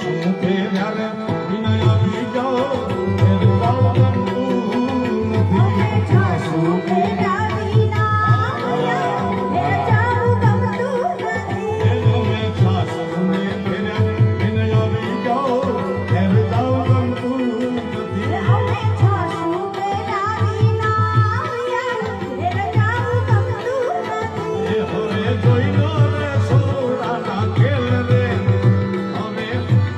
શું ફેર્યા રે વિનય આવી જાઓ ફેર જાઓ ગમતું નથી શું ફેર્યા વિના ફેર જાવું ગમતું નથી. તમે સાસુને ફેર્યા વિનય આવી જાઓ ફેર જાઓ ગમતું નથી અમે શું ફેર્યા વિના ફેર જાવું ગમતું નથી. એ હવે જોઈ લો રે સોડાના ખેલ રે હવે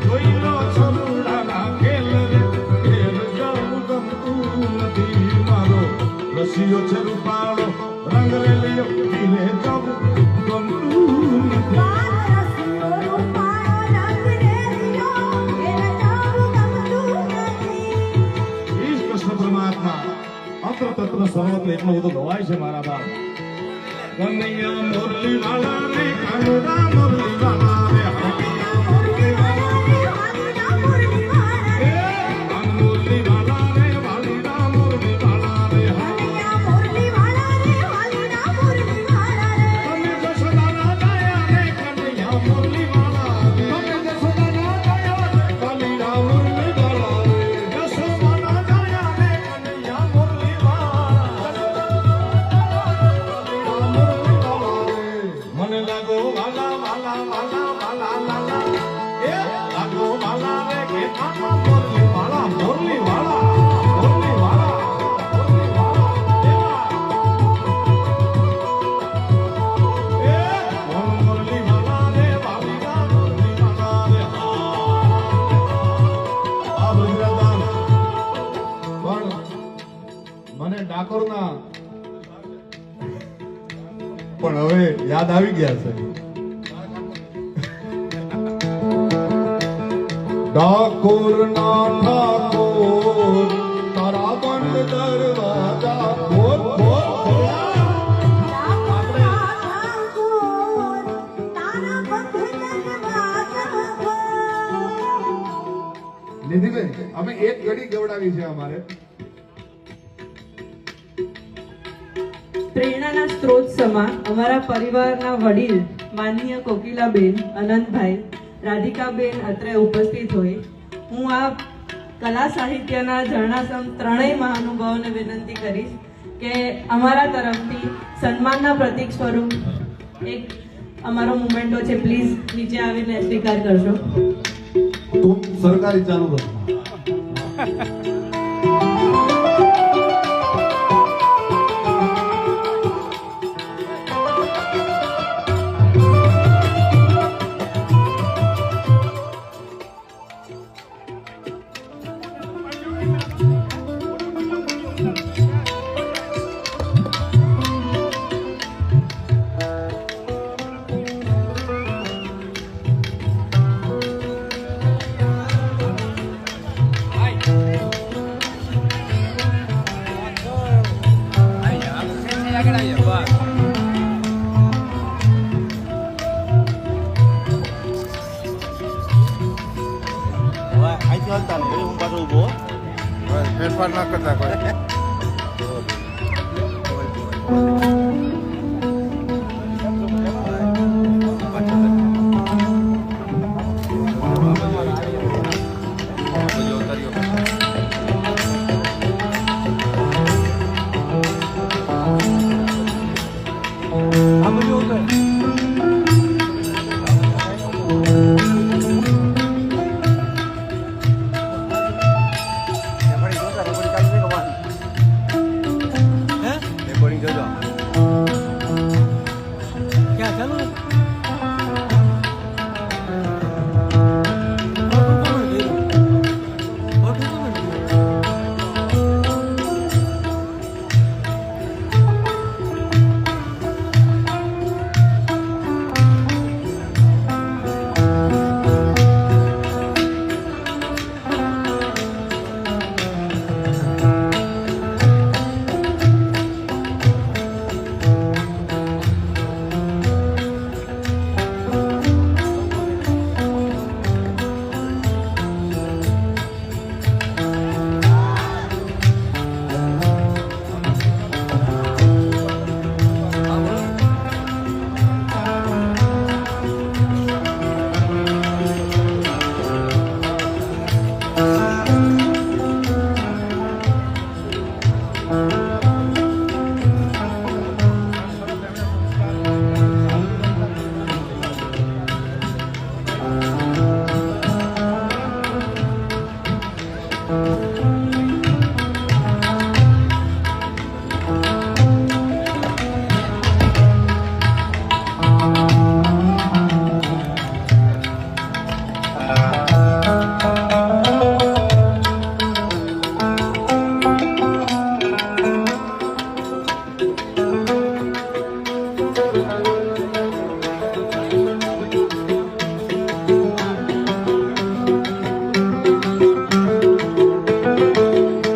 જોઈ લો સોડાના ખેલ રે ફેર જાવું ગમતું નથી મારો રસિયો છે રૂપાળો રંગ રેલિયો ધીરે જાવું ગમતું નથી રસિયો રૂપાળો રંગ રેલિયો ફેર જાવું ગમતું નથી. ઈશ કૃષ્ણ પરમાત્મા અંતર તત્વ સર્વત્ર એટલો બધો ગવાય છે મારા બાપ કનૈયા મુરલી વાળા રે કાનુડા મુરલી વાળા રે મુરલી વાળા રે વાલીડા મુરલી વાળા રે. મુરલી વાળા રે વાલીડા મુરલી વાળા રે કનૈયા મુરલી વાળા રે વાલીડા મુરલી વાળા રે. તમે જશોદાના દયા રે કનૈયા મુરલી વાળા તમે જશોદાના દયા રે વાલીડા મુરલી વાળા રે જશોદાના દયા રે કનૈયા મુરલી વાળા મને લાગો વાલા વાલા વાલા વાલા લાલા એ લાગો વાલા રે કે આમાં મુરલી વાળા મુરલી વાળા મુરલી વાળા મુરલી વાળા દેવા એ મુરલી વાળા રે વાલીડા મુરલી વાળા રે આ બ્રહ્મદાન પણ મને ડાકોરના પણ હવે યાદ આવી ગયા છે ડાકોર ના ઠાકોર તારા બંધ દરવાજા ખોલ ખોલ ખોલ નિધિબેન અમે એક ઘડી ગવડાવી છે અમારે પ્રેરણાના સ્ત્રોત સમા અમારા પરિવારના વડીલ માનનીય કોકિલાબેન અનંતભાઈ રાધિકાબેન અત્રે ઉપસ્થિત હોય હું આ કલા સાહિત્યના ઝરણાસમ ત્રણેય મહાનુભાવોને વિનંતી કરીશ કે અમારા તરફથી સન્માનના પ્રતીક સ્વરૂપ એક અમારો મુમેન્ટો છે પ્લીઝ નીચે આવીને સ્વીકાર કરશો. તું સરકારી ચાલુ રાખ ફેરફાર ના કરતા કોઈ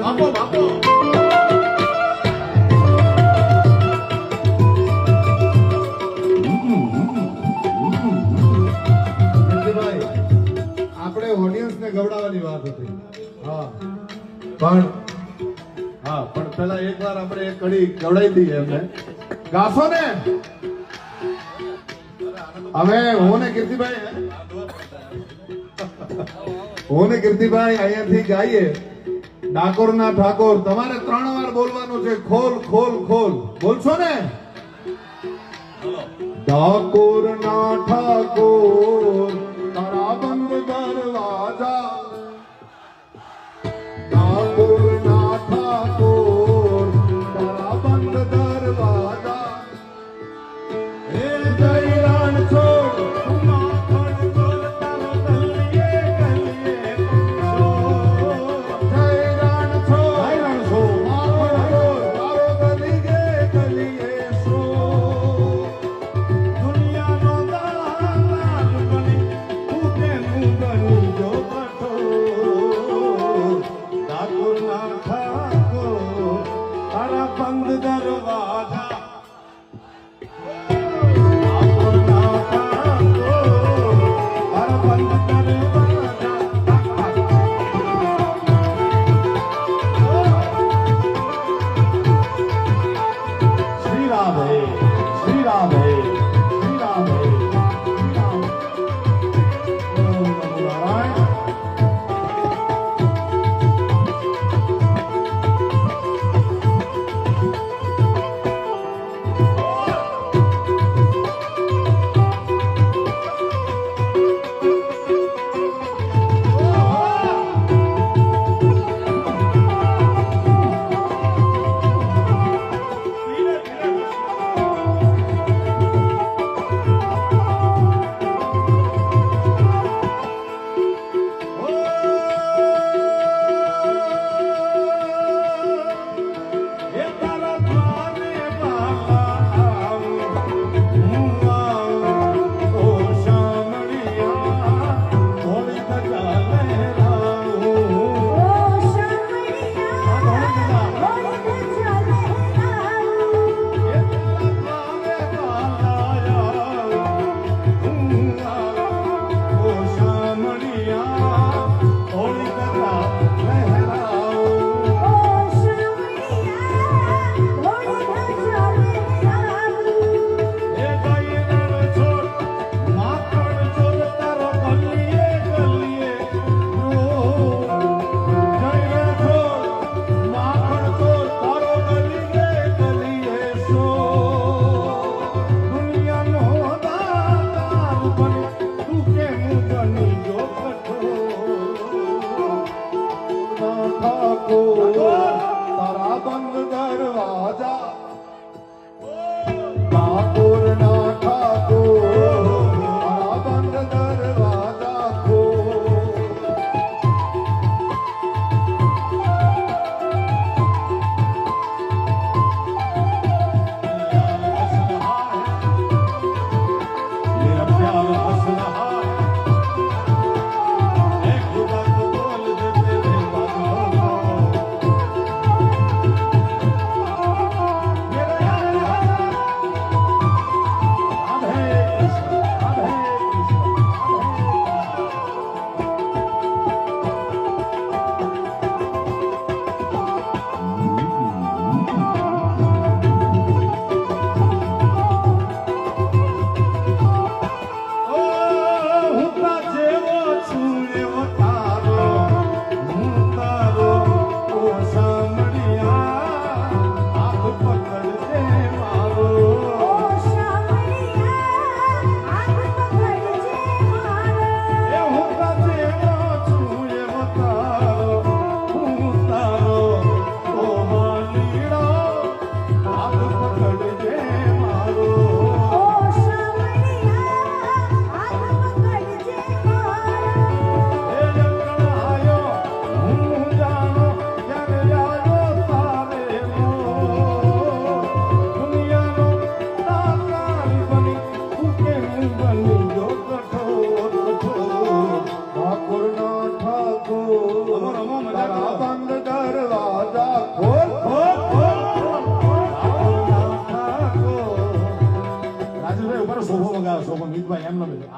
બાપો બાપો ધનજીભાઈ, આપણે ઓડિયન્સને ગવડાવવાની વાત હતી. હા પણ પેલા એકવાર આપણે એક કડી ગવડાવી દઈએ એમને. ગાશો ને? હવે હું ને કીર્તિભાઈ અહીંયાથી ગાઈએ. ડાકોરના ઠાકોર, તમારે 3 વાર બોલવાનું છે. ખોલ ખોલ ખોલ, બોલશો ને? ડાકોરના ઠાકોર તારા બંધ દરવાજા, ડાકોરના ઠાકોર તારા બંધ દરવાજા. હે જય રણ છોડ માખણ ગોળ તારો ગલીએ ગલીએ છોડ. જય રણ છો, જય રણ છોડ માખણ ગોળ તારો ગલીએ ગલીએ સો. દુનિયાનો દાન બની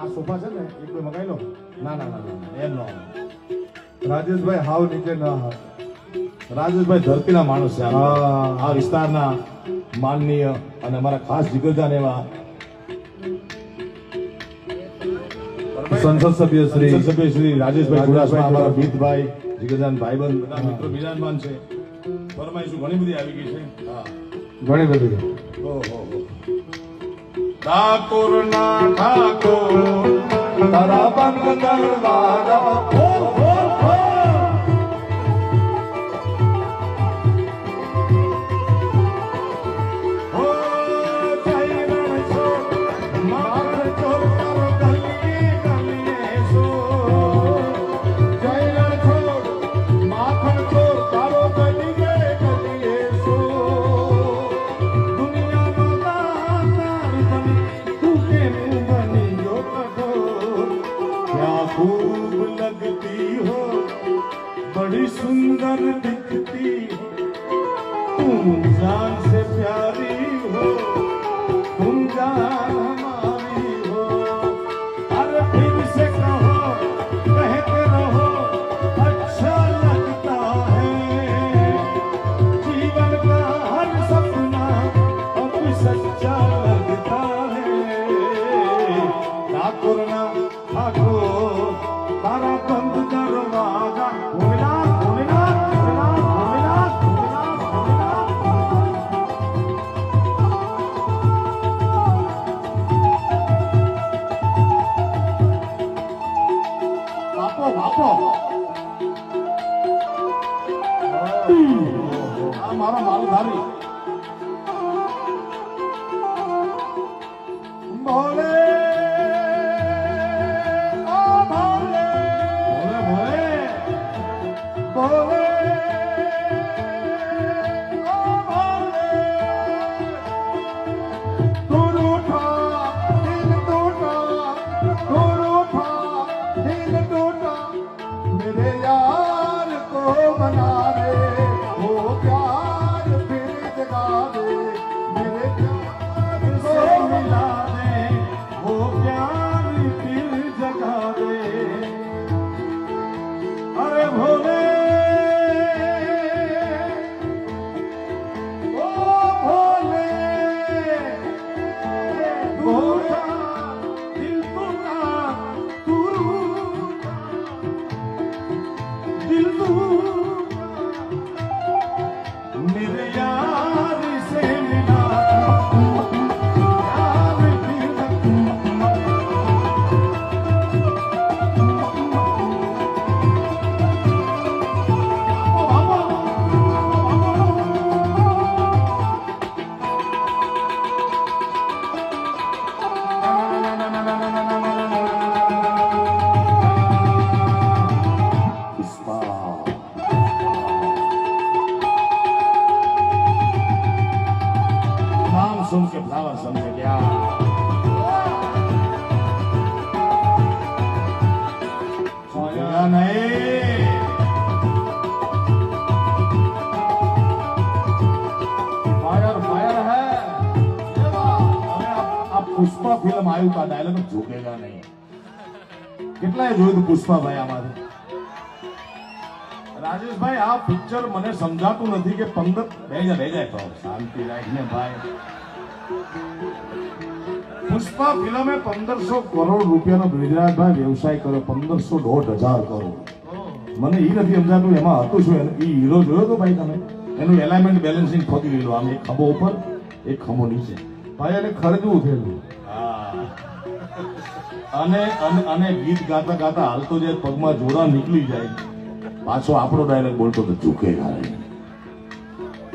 આ સોફા છે ને એ કોઈ મગાઈ લો. ના ના ના ના એમ નો આવે. રાજેશભાઈ હાવ નીચે ન હાથ. રાજેશભાઈ ધરતીના માણસ છે. હા. આ વિસ્તારના માનનીય અને અમારા ખાસ જીગરજાન એવા સંસદ સભ્ય શ્રી સંસદ સભ્ય શ્રી રાજેશભાઈ રાજેશભાઈ ચુડાસમા, અમારા ચુડાસમા. મિતભાઈ જીગરજાન ભાઈબંધ બધા મિત્રો બિરાજમાન છે. ફરમાઈશું ઘણી બધી આવી ગઈ છે. હા ઘણી બધી. ઓહો ઠાકોરના ઠાકોર તારા બંધ દરવાજા ખોલ ખોલ ખોલ. હો જય રણછોડ માખણ ચોર તારો ગલીએ ગલીએ સો. જય રણછોડ, માખણ ચોર તારો ગલીએ ગલીએ સો. દુનિયાનો દાતાર બની તું કેમ બની જો કઠોર. क्या खूब लगती हो बड़ी सुंदर दिखती हो तुम जान से प्यारी हो तुम जान हमारी हो. अरे फिर से कहो कहते रहो अच्छा लगता है जीवन का हर सपना अब सच्चा लगता है. ઠાકોરના ઠાકોર તારા બંધ દરવાજા ભોલેનાથ ભોલેનાથ ભોલેનાથ ભોલેનાથ ભોલેનાથ ભોલેનાથ. બાપો બાપો આ મારો માલધારી ભોલે मेरे यार को मना दे, वो प्यार फिर जगा दे. मेरे प्यार को मिला दे वो प्यार फिर जगा दे. अरे भोले ओ भोले भोला दिल टूटा तू रूठा, दिल टूटा मेरे यार से मिला यार फिर नाम सुन के फ्लावर समझे क्या सोया नहीं. फायर फायर है. આ પુષ્પા ફિલ્મ આવ્યું તા ડાયલોગ ઝૂકેગા નહીં. કેટલાય જોયું તું પુષ્પાભાઈ આમાંથી. રાજેશભાઈ આ પિક્ચર મને સમજાતું નથી કે 15 બે જાય તો શાંતિ રાખીને ભાઈ. પુષ્પા ફિલ્મે 1500 કરોડ રૂપિયાનો બ્રિજરાજભાઈ વ્યવસાય કર્યો. 1500 કરોડ. મને એ નથી સમજાતું એમાં હતું શું. એ હીરો જોયો તો ભાઈ તમે એનું એલાઇનમેન્ટ બેલેન્સિંગ ખોટી લીધું. આમ એક ખંભો ઉપર એક ખંભો નીચે. ભાઈ એને ખર્ચવું થયેલું. અને અને ગીત ગાતા ગાતા હાલતો જે પગમાં જોડા નીકળી જાય પાછો આપણો ડાયલોગ બોલતો તો ઝૂકેગા નહીં.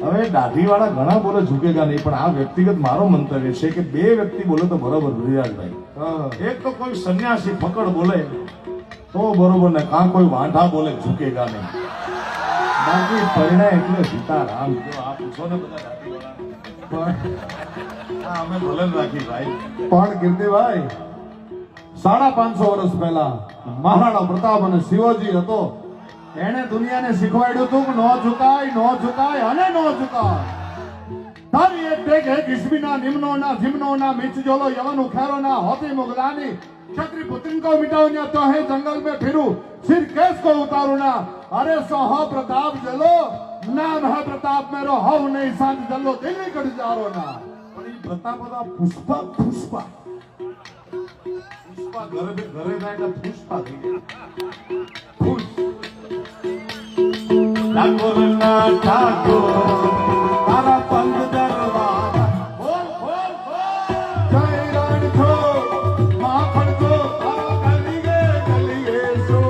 હવે દાઢીવાળા ઘણા બોલે ઝૂકેગા નહીં, પણ આ વ્યક્તિગત મારો મંતવ્ય છે કે બે વ્યક્તિ બોલે તો બરોબર બ્રિજરાજભાઈ. હા. એક તો કોઈ સંન્યાસી ફકડ બોલે તો બરોબર ને કાં કોઈ વાંઢા બોલે ઝૂકેગા નહીં. બાકી પરિણામ એટલે સીતારામ. જો આ પૂછો ને બધા દાઢીવાળા હા અમે ભલે રાખી ભાઈ. પણ કીર્તિભાઈ 550 વર્ષ પહેલા મહારાણા પ્રતાપ અને શિવાજી હતો. એણે દુનિયાને શીખવાડ્યું હતું કે નો ઝુકાય અને નો ઝુકાય. તારી એક ટેક એક ઈસમીના નિમ્નોના જીમ્નોના મીચ જોલો યવન ઉખેરોના હોતી मुगलानी क्षत्रि पुत्र को मिटाऊं तो है जंगल में फिरूं सिर केस को उतारूं ना अरे सोहो प्रताप जलो नाम है प्रताप मेरो हव नहीं सांझ जलो दिल्ली कट जारो ना पण ई प्रताप दा पुष्पा पुष्पा पुष्पा घरे जाए पुष्पा थी गया पुष्प ठाकुर ना ठाकुर तारा पंग दरबार बोल बोल बोल जय रण थो माखण थो तारा गलिए सो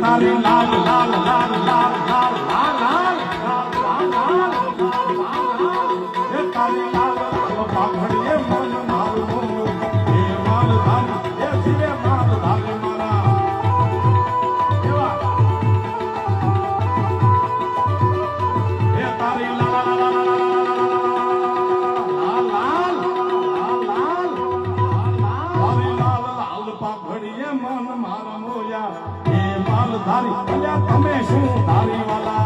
तारे लाल लाल लाल लाल लाल लाल लाल लाल लाल लाल ये तारे लाल लाल पाघड़िए मन मारो ये माल धान ये सिरे माल धान मारा ये तारे लाल लाल लाल लाल लाल लाल तारे लाल लाल पाघड़िए मन मारा मोया धारी भल्या तमे शू धारी वाला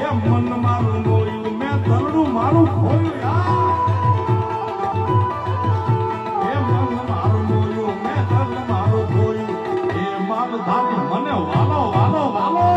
ए मन मारू मोयू मैं दरड़ू मारू खोयू यार ए मन मारू मोयू मैं दरड़ू मारू खोयू ए माल धारी मने वालो वालो वालो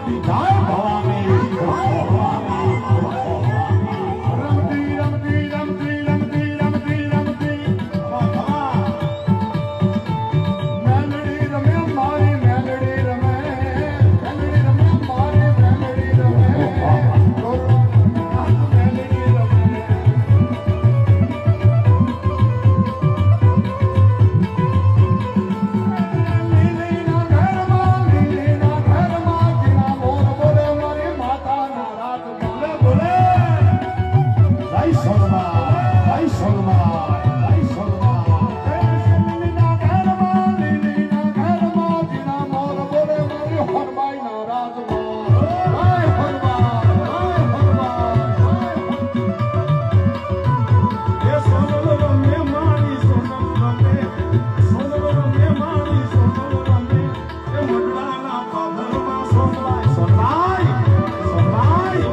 ભવાની જય ભવાની રમતી રમતી રમતી રમતી રમતી રમતી મેલડી રમે મારી મેલડી રમે મેલડી રમે મારી મેલડી રમે મેલડી રમે લીલીના ઘરમાં જીના મોર બોલે મારી માતાના રાત બોલે બોલે જય સોનમાય જય સોનમાય જય સોનમાય લીલીના ઘરમાં જીના મોર બોલે મારી હરબાઈના રાજમાં જય હરબાઈ જય હરબાઈ એ સોનલ રમે મારી સોનલ રમે સોનલ રમે મારી સોનલ રમે એ મંડળાના પાદરમાં સોનલાય સોનલાય સોનલાય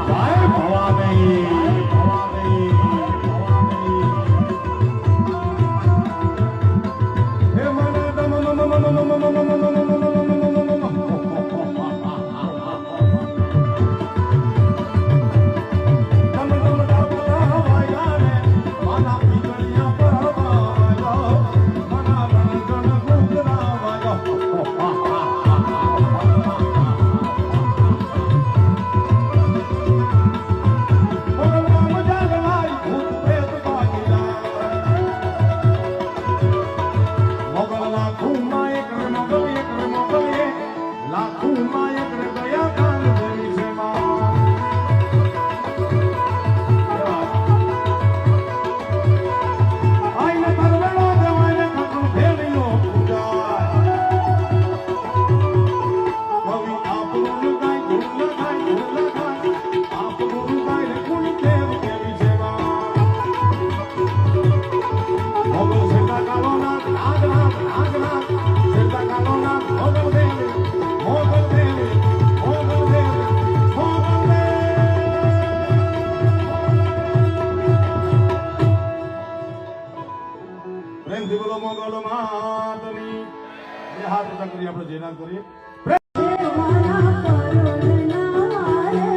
જય ભવાની હે મને પ્રેમથી બોલો મોગલ માતની એ હાથ ઊંચા કરી આપણે જયનાથ કરીએ મારા પરોળના મારે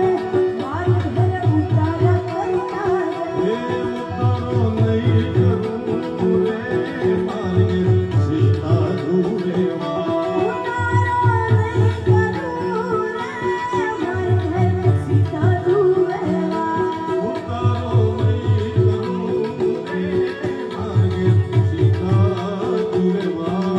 માર ઘર ઉતારા કરતા એ ઉતારો નહીં કરું રે મારી સીતા દુરેવા ઉતારો નહીં કરું રે માર ઘર સીતા દુવેવા ઉતારો નહીં કરું રે મારી સીતા દુરેવા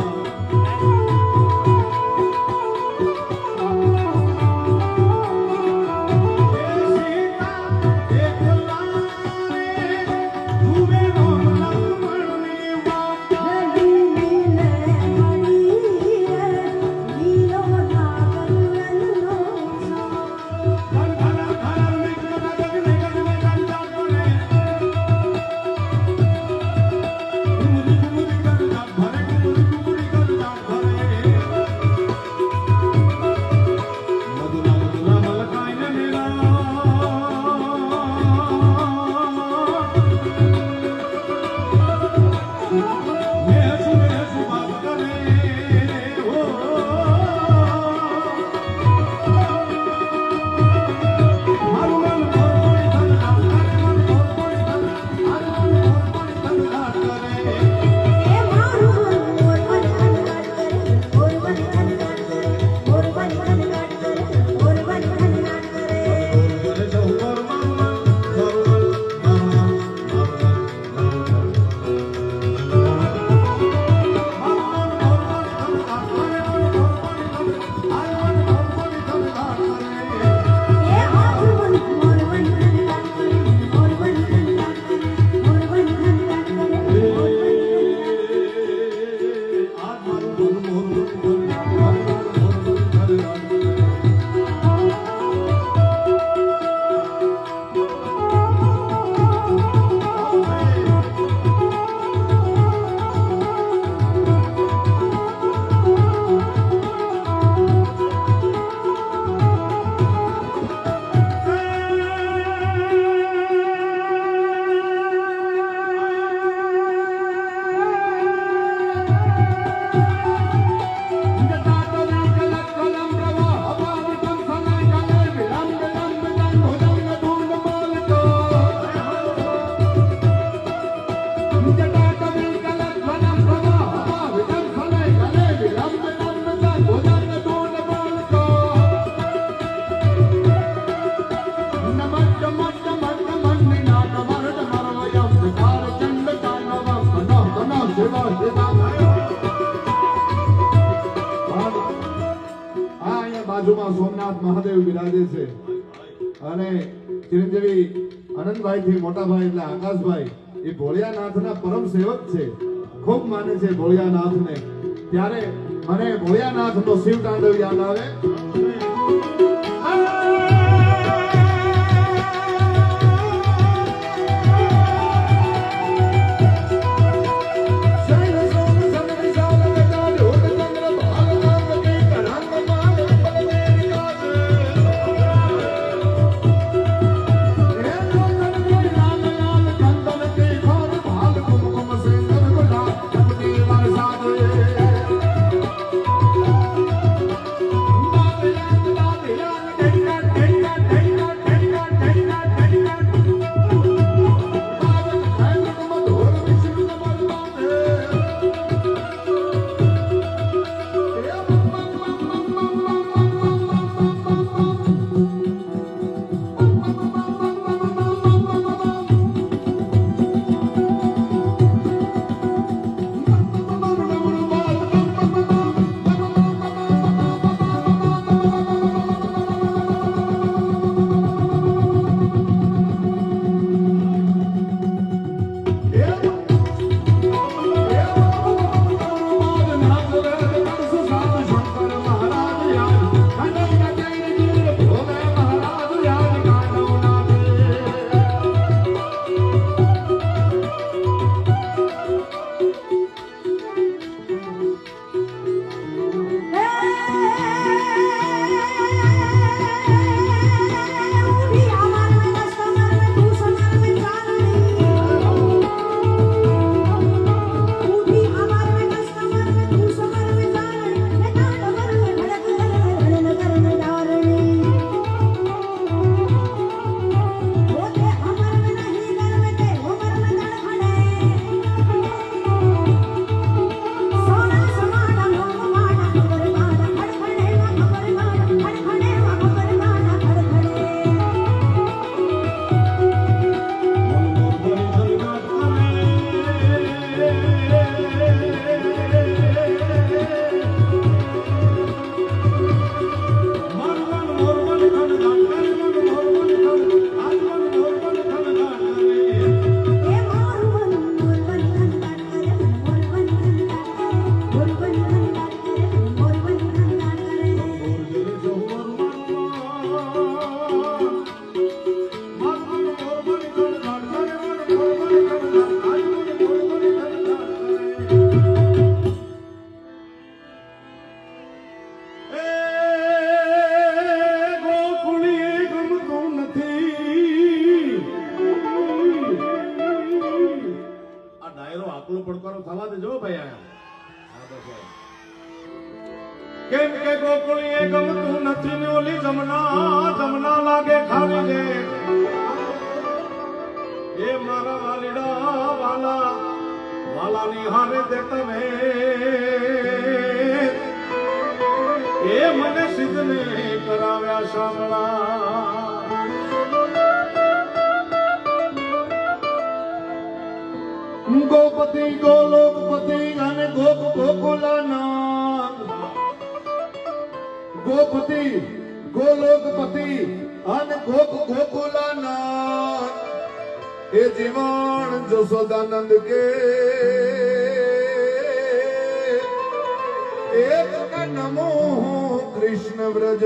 ગર્ભમાં સોમનાથ મહાદેવ બિરાજે છે અને ચિરંજીવી આનંદભાઈ થી મોટા ભાઈ એટલે આકાશભાઈ એ ભોળિયાનાથના પરમ સેવક છે, ખૂબ માને છે ભોળિયાનાથને. ત્યારે મને ભોળિયાનાથનો શિવ તાંડવ યાદ આવે. કેમ કે ગોકુળીએ ગમતું નથી ને ઓલી જમના જમના લાગે ખાવી દે. એ મારા વાલીડા વાલા વાલાની હારે દે તમે એ મને સિદ્ધને કરાવ્યા સાંભળા. ગોપતિ ગોલોકપતિ અને ગોપ ગોકુલાના ગોપતિ ગોલોકપતિ અને ગોપ ગોકુલાના એ જીવન જશોદાનંદ કે એક નમો કૃષ્ણ વ્રજ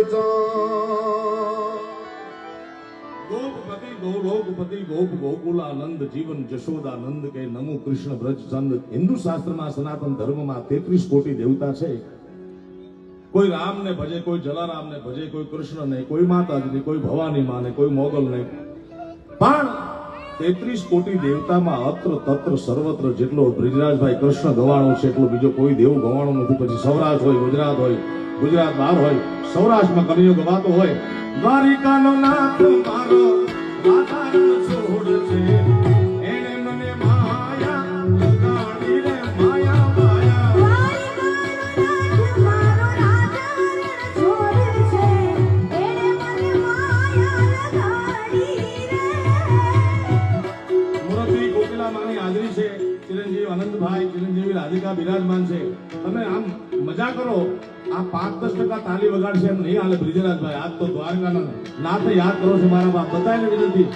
ગોપપતિ ગોલોકપતિ ગોપ ગોકુલાનંદ જીવન જશોદાનંદ કે નમો કૃષ્ણ બ્રજ ચંદ. હિન્દુ શાસ્ત્રમાં સનાતન ધર્મમાં 33 કોટી દેવતા છે. કોઈ રામ ને ભજે, કોઈ જલારામ ને ભજે, કોઈ કૃષ્ણ ને, કોઈ માતાજી, કોઈ ભવાની માં ને, કોઈ મોગલ ને. પણ 33 કોટી દેવતામાં અત્ર તત્ર સર્વત્ર જેટલો બ્રિજરાજભાઈ કૃષ્ણ ગવાણો છે એટલો બીજો કોઈ દેવ ગવાણો નથી. પછી સૌરાષ્ટ્ર હોય, ગુજરાત હોય, ગુજરાત બહાર હોય, સૌરાષ્ટ્રમાં કનૈયો ગવાતો હોય. દ્વારિકાનો નાથ મારો રાધારણ છોડ છે એને મને માયા લગાડી રે માયા માયા. મૂર્તિ કોકિલા માની હાજરી છે. ચિરંજીવી આનંદભાઈ, ચિરંજીવી રાધિકા બિરાજમાન છે. તમે આમ મજા કરો આ 5-10% તાલી વગાડશે એમ નહીં હાલે બ્રિજરાજભાઈ. આજ તો દ્વારકાના નાથે યાદ કરો છો મારા બાપ. બધાને વિનંતી,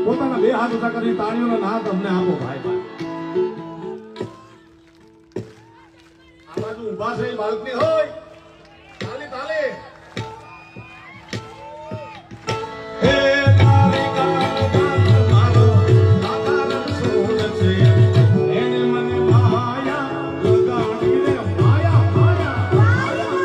પોતાના 2 હાથ ઊંચા કરી તાળીઓના નાથ અમને આપો ભાઈ ભાઈ. આ બાજુ ઊભા છે બાળકની હોય તાલી તાલી. હે તારી ગાનો મારો આધાર સોળ છે, એને મને માયા લગાડી રે માયા માયા.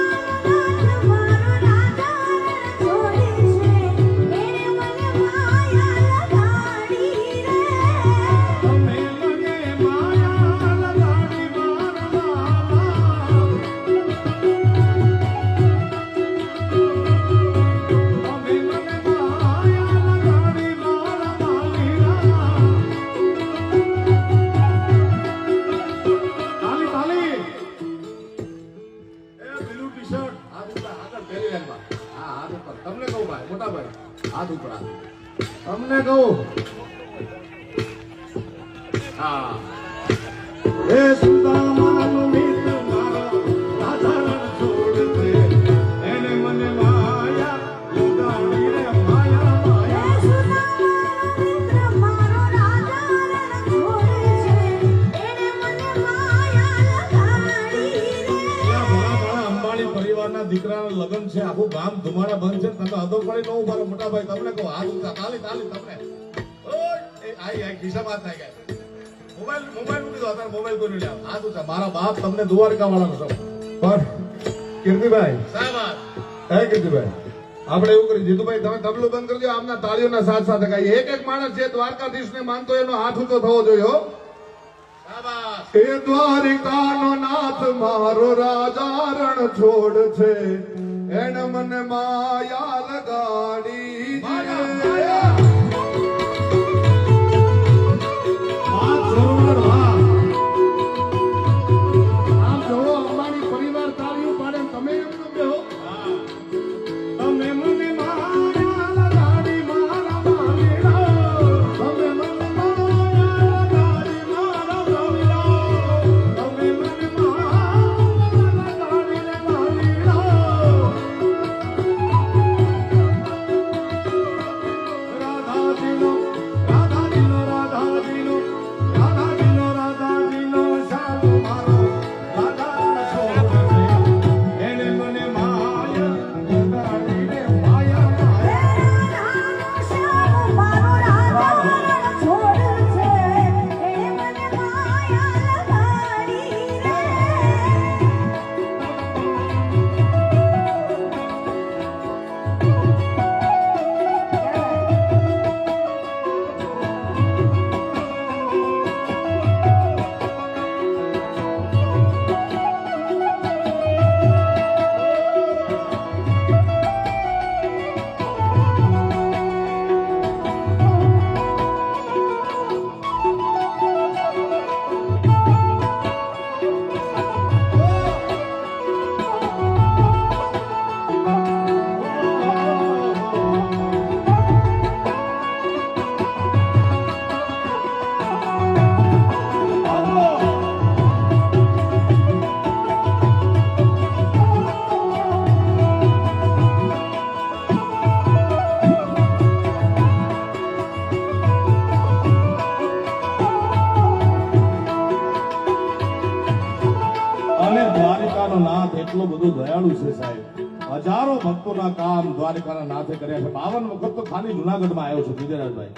તમે મને માયા લગાડી મારા તમે મને માયા લગાડી મારા માલીના. તાલી તાલી. એ બ્લુ ટી-શર્ટ હાથ ઉપર આગળ પહેરી લેવા. હા હાથ ઉપર. તમને કહું ભાઈ, મોટા ભાઈ હાથ ઉપર હાથ. તમને કહું. હા. એ સુદામાનો મિત્ર મારો રાધારણ છોડ છે, એને મને માયા લગાડી રે માયા માયા. ત્યાં ભલા અંબાણી પરિવારના દીકરાના લગ્ન છે, આખું ગામ ધુમાડા બંધ છે, તમે અદો પડી ન ઉભા મોટા ભાઈ. તમને કહું હાથ ઊંચા તાલી તાલી. તમને ઓય એ આઈ ખિસ્સામાં હાથ નાખ્યા. મોબાઈલ મૂકી દો અત્યારે. મોબાઈલ કોઈ લે હાથ ઊંચા. મારા બાપ તમને દ્વારકા વાળાનો છો. પણ કીર્તિભાઈ સાહેબ હે કીર્તિભાઈ, આપણે એવું કરી જીતુભાઈ, તમે તબલું બંધ કરી દો. આમના તાળીઓના સાથ સાથે ગાઈએ. એક માણસ જે દ્વારકાધીશને માનતો એનો હાથ ઊંચો થવો જોઈએ હો. શાબાશ. એ દ્વારિકાનો નાથ મારો રાજા રણ છોડ છે, એને મને માયા લગાડી માયા. આમ જોડો, અંબાણી પરિવાર તાળીઓ પાડે ને તમે એમ ન કહો. તમે મને માયા લગાડી મારા માલીના. તમે મને માયા લગાડી મારા માલીના. તમે મને માયા લગાડી રે માલીના. રાધાજીનો રાધાજીનો રાધાજીનો રાધાજીનો રાધાજીનો શાલો મારો રાધાનો છોડ છે, એને મને માયા લગાડી રે માયા માયા. અને દ્વારિકાનો નાથ એટલો બધો દયાળુ છે સાહેબ. હજારો ભક્તોના કામ દ્વારિકાના નાથે કર્યા છે. 52 વખત તો ખાલી જુનાગઢમાં આવ્યો છું વિજયરાજભાઈ.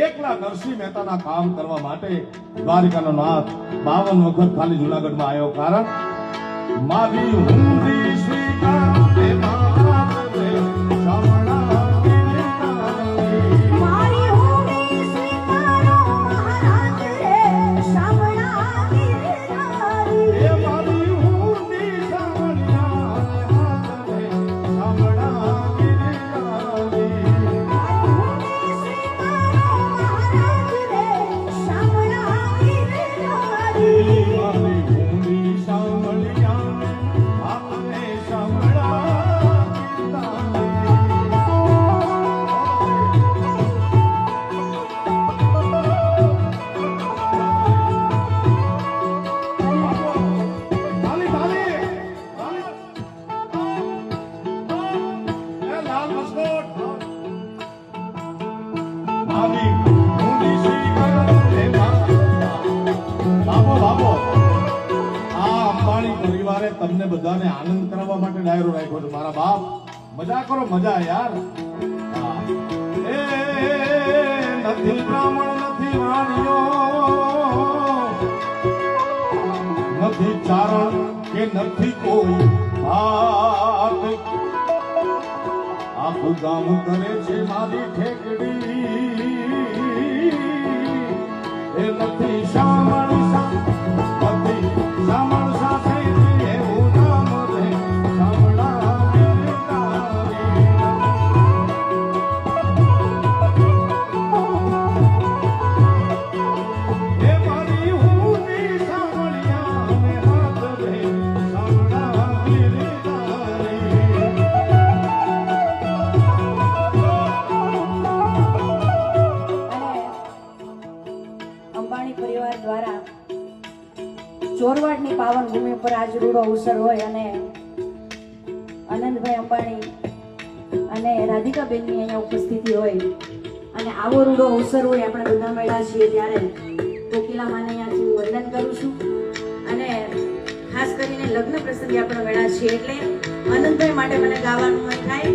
એકલા નરસિંહ મહેતાના કામ કરવા માટે દ્વારિકાનો નાથ 52 વખત ખાલી જુનાગઢમાં આવ્યો. કારણ મારી હુંડી સ્વીકારે માત રે શામળા શામળા તમને બધાને આનંદ કરાવવા માટે ડાયરો રાખ્યો છે મારા બાપ. મજા કરો, મજા યાર. હા. એ નથી બ્રાહ્મણ, નથી વાણિયો, નથી ચારણ કે નથી કોઈ વાત. આખું ગામ કરે છે મારી ઠેકડી. એ નથી શામળ નથી શામળ સાથે એવું નામ રે શામળા તારી. એ મારી હુની શામળિયા ને હાથ રે શામળા તારી. અંબાણી પરિવાર દ્વારા ચોરવાડની પાવન ભૂમિ પર આજ રૂડો અવસર હોય અને આનંદભાઈ અંબાણી અને રાધિકાબેનની અહીંયા ઉપસ્થિતિ હોય અને આવો રૂડો અવસર હોય આપણે બધા મળ્યા છીએ ત્યારે કોકિલા માને અહીંયાથી હું વંદન કરું છું. અને ખાસ કરીને લગ્ન પ્રસંગે આપણે મળ્યા છીએ એટલે આનંદભાઈ માટે મને ગાવાનું મન થાય.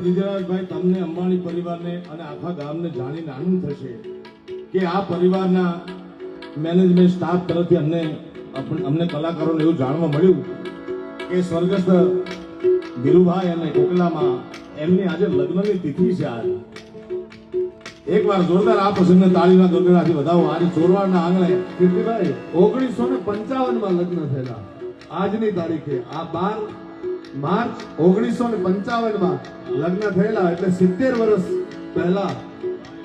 બ્રિજરાજભાઈ, તમને અંબાણી પરિવારને અને આખા ગામને જાણીને આનંદ થશે કે આ પરિવારના મેનેજમેન્ટ સ્ટાફ તરફથી અમને કલાકારોને એવું જાણવા મળ્યું કે સ્વર્ગસ્થ ધીરુભાઈ અને કોકલામાં એમની આજે લગ્નની તિથિ છે. આજ એકવાર જોરદાર આ પ્રસંગને તાળીના ગગડાથી વધાવો. આજે ચોરવાડના આંગણે કીર્તિભાઈ 1955માં લગ્ન થયેલા. આજની તારીખે આ 12 માર્ચ 1955માં લગ્ન થયેલા, એટલે 70 વર્ષ પહેલા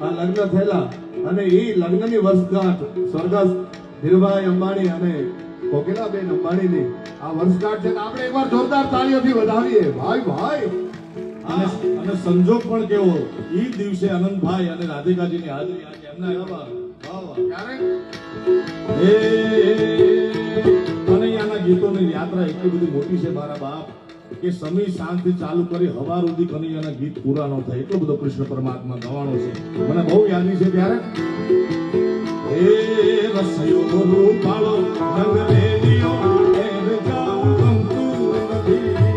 આ લગ્ન થયેલા. અને એ લગ્નની વર્ષગાંઠ સ્વર્ગસ્થ ધીરુભાઈ અંબાણી અને કોકિલાબેન અંબાણીની આ વર્ષગાંઠ છે. આપણે એકવાર જોરદાર તાળીઓથી વધાવીએ. ભાઈ ભાઈ. અને સંજોગ પણ કેવો, એ દિવસે આનંદભાઈ અને રાધિકાજીની હાજરી આજે એમના એવા ક્યારે કનૈયાના ગીતોની યાત્રા એટલી બધી મોટી છે મારા બાપ કે સમી શાંતિ ચાલુ કરી હવાર સુધી કનૈયાના ગીત પૂરા ન થાય એટલો બધો કૃષ્ણ પરમાત્મા ગવાણો છે. મને બહુ યાદી છે ત્યારે એ રસયો રૂપાળો રંગ રેલિયો એ જાઉં ગમતું નથી.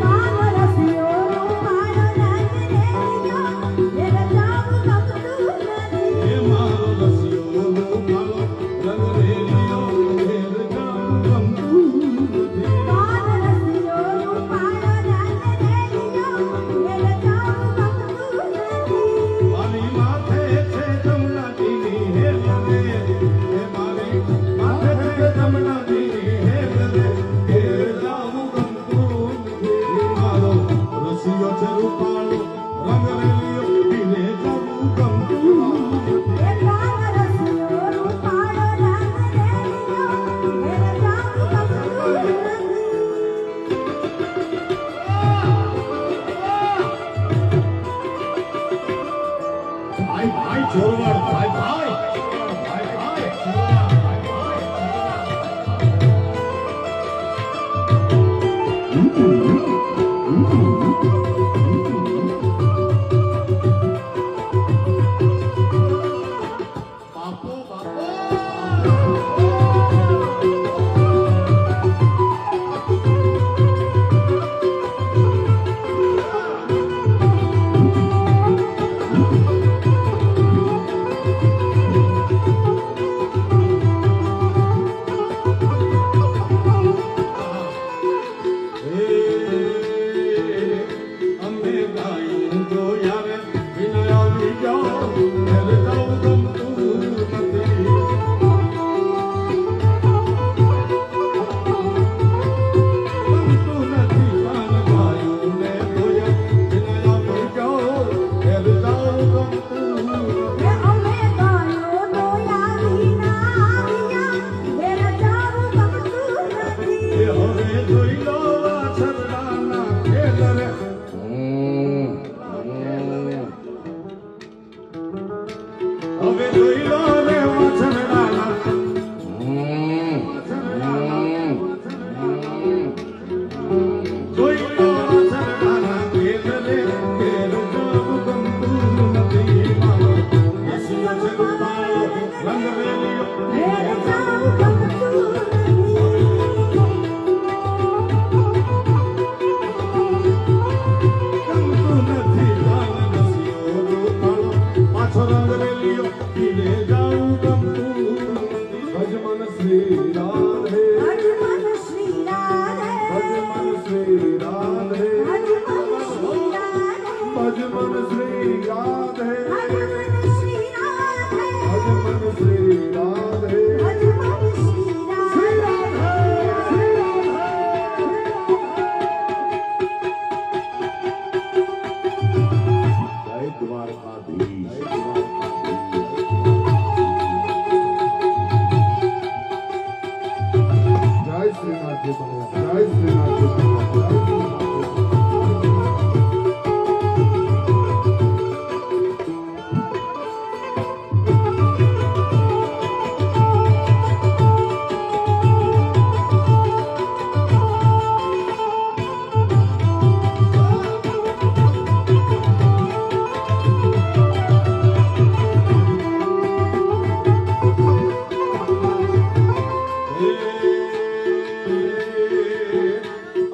જય શ્રીનાથ જય શ્રીનાથ.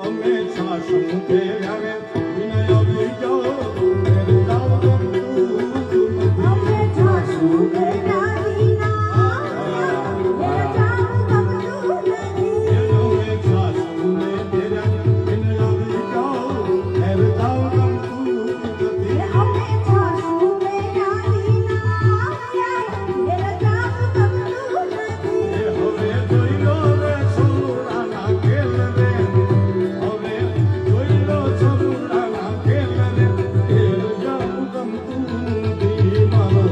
અમે સાસુ ફેર્યા વિનય બીજો ફેર જાવ ગમતું અમે જાશું ઘરના વિના એ જાવું ગમતું નથી. અમે સાસુને ફેર્યા વિનય બીજો ફેર જાવ ગમતું નથી. અમે જાશું ઘરના વિના એ જાવું ગમતું નથી. હવે જોઈ લો રે સસુરાના ખેલ રે હવે જોઈ લો સસુરાના ખેલ રે ખેલ જાવું ગમતું નથી. મારો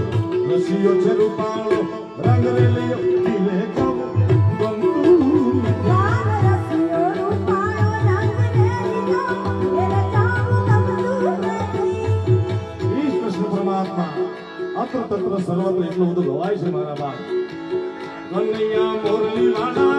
રસિયો છે રૂપાળો રંગ રેલિયો ધીરે જાવું ગમતું નથી. રામ રસિયો રૂપાળો રંગ રેલિયો એ જાવું ગમતું નથી. ઈ કૃષ્ણ પરમાત્મા અત્ર તત્ર સર્વત્ર એટલું બધું ગવાય છે મારા બાપ કનૈયા મોરલી વાળા